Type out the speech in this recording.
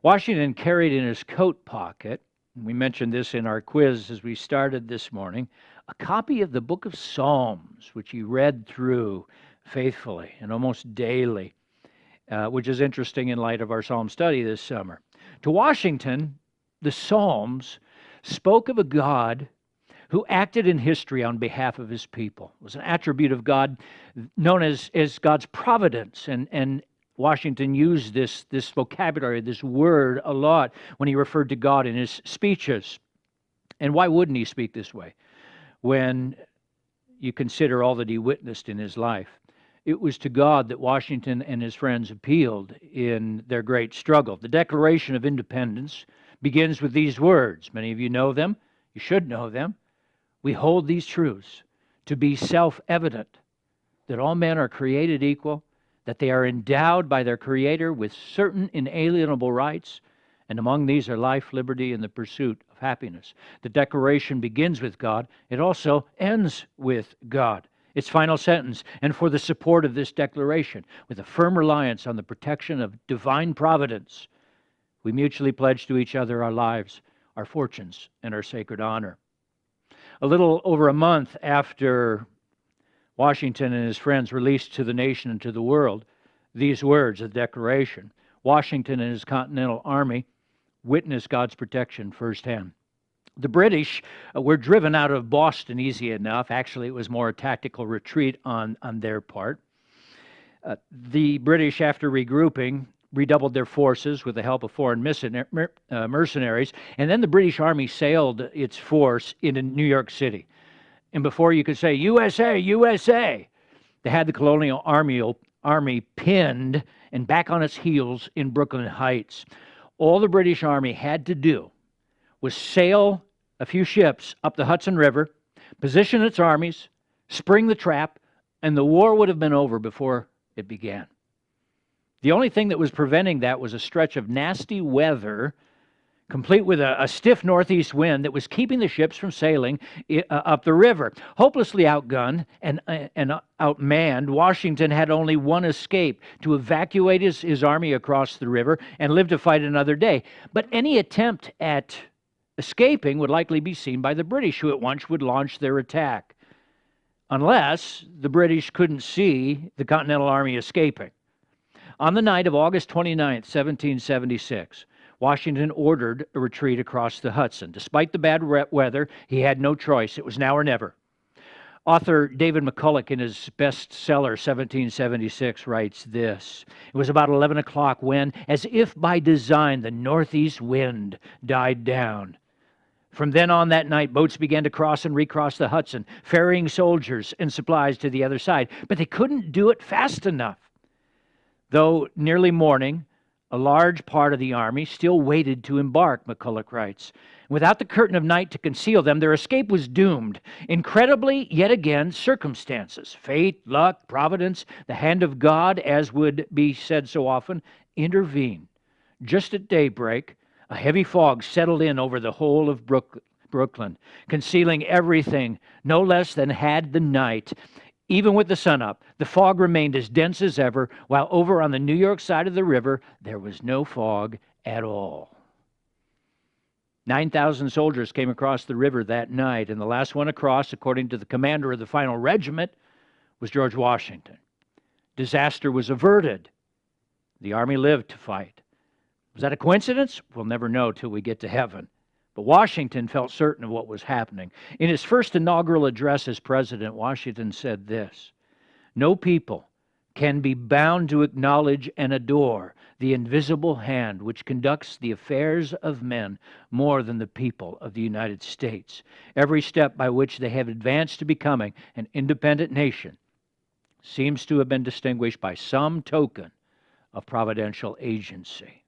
Washington carried in his coat pocket, and we mentioned this in our quiz as we started this morning, a copy of the book of Psalms, which he read through faithfully and almost daily, which is interesting in light of our Psalm study this summer. To Washington, the Psalms spoke of a God who acted in history on behalf of his people. It was an attribute of God known as God's providence, and Washington used this vocabulary, this word, a lot when he referred to God in his speeches. And why wouldn't he speak this way when you consider all that he witnessed in his life? It was to God that Washington and his friends appealed in their great struggle. The Declaration of Independence begins with these words. Many of you know them. You should know them. We hold these truths to be self-evident, that all men are created equal, that they are endowed by their Creator with certain inalienable rights, and among these are life, liberty, and the pursuit of happiness. The Declaration begins with God. It also ends with God. Its final sentence, and for the support of this declaration, with a firm reliance on the protection of divine providence, we mutually pledge to each other our lives, our fortunes, and our sacred honor. A little over a month after Washington and his friends released to the nation and to the world these words of the Declaration, Washington and his Continental Army witnessed God's protection firsthand. The British were driven out of Boston easy enough. Actually, it was more a tactical retreat on their part. The British, after regrouping, redoubled their forces with the help of foreign mercenaries, and then the British Army sailed its force into New York City. And before you could say, USA, USA, they had the colonial army pinned and back on its heels in Brooklyn Heights. All the British Army had to do was sail a few ships up the Hudson River, position its armies, spring the trap, and the war would have been over before it began. The only thing that was preventing that was a stretch of nasty weather, complete with a stiff northeast wind that was keeping the ships from sailing up the river. Hopelessly outgunned and outmanned, Washington had only one escape: to evacuate his army across the river and live to fight another day. But any attempt at escaping would likely be seen by the British, who at once would launch their attack, unless the British couldn't see the Continental Army escaping. On the night of August 29th, 1776, Washington ordered a retreat across the Hudson. Despite the bad weather, he had no choice. It was now or never. Author David McCulloch, in his bestseller, 1776, writes this: "It was about 11 o'clock when, as if by design, the northeast wind died down. From then on that night, boats began to cross and recross the Hudson, ferrying soldiers and supplies to the other side. But they couldn't do it fast enough. Though nearly morning, a large part of the army still waited to embark," McCulloch writes. "Without the curtain of night to conceal them, their escape was doomed. Incredibly, yet again, circumstances, fate, luck, providence, the hand of God, as would be said so often, intervened. Just at daybreak, a heavy fog settled in over the whole of Brooklyn, concealing everything no less than had the night. Even with the sun up, the fog remained as dense as ever, while over on the New York side of the river, there was no fog at all." 9,000 soldiers came across the river that night, and the last one across, according to the commander of the final regiment, was George Washington. Disaster was averted. The army lived to fight. Was that a coincidence? We'll never know till we get to heaven. But Washington felt certain of what was happening. In his first inaugural address as president, Washington said this: "No people can be bound to acknowledge and adore the invisible hand which conducts the affairs of men more than the people of the United States. Every step by which they have advanced to becoming an independent nation seems to have been distinguished by some token of providential agency."